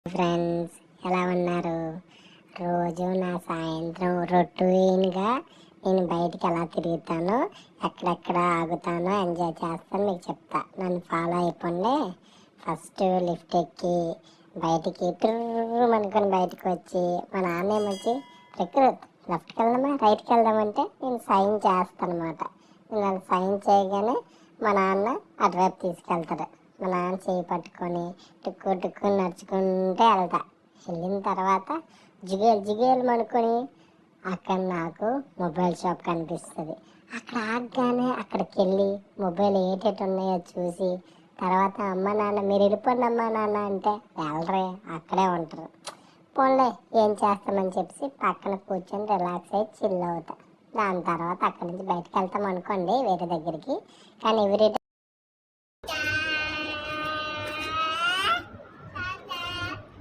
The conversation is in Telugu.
ఫ్రెండ్స్, ఎలా ఉన్నారు? రోజు నా సాయంత్రం రొటీన్గా నేను బయటికి ఎలా తిరుగుతానో, ఎక్కడెక్కడ ఆగుతానో, ఎంజాయ్ చేస్తాను మీకు చెప్తా. నన్ను ఫాలో అయిపోండి. ఫస్ట్ లిఫ్ట్ ఎక్కి బయటికి పిర్రు అనుకొని బయటకు వచ్చి మా నాన్న ఏమొచ్చి ప్రకృతి లెఫ్ట్కి వెళ్దామా రైట్కి వెళ్దామంటే నేను సైన్ చేస్తాను అనమాట. నేను సైన్ చేయగానే మా నాన్న అటువైపు తీసుకెళ్తాడు. మా నాన్న చేయి పట్టుకొని టుక్కుని నడుచుకుంటే వెళ్తా. వెళ్ళిన తర్వాత జిగేలు అనుకొని అక్కడ నాకు మొబైల్ షాప్ కనిపిస్తుంది. అక్కడ ఆగగానే అక్కడికి వెళ్ళి మొబైల్ ఏటేటి ఉన్నాయో చూసి తర్వాత అమ్మ నాన్న మీరు వెళ్ళిపోండి అమ్మ నాన్న అంటే వెళ్ళరే, అక్కడే ఉంటారు. పోన్లే ఏం చేస్తామని చెప్పి పక్కన కూర్చొని రిలాక్స్ అయ్యి చిల్ అవుతా. దాని తర్వాత అక్కడి నుంచి బయటకు వెళ్తాం అనుకోండి వేరే దగ్గరికి. కానీ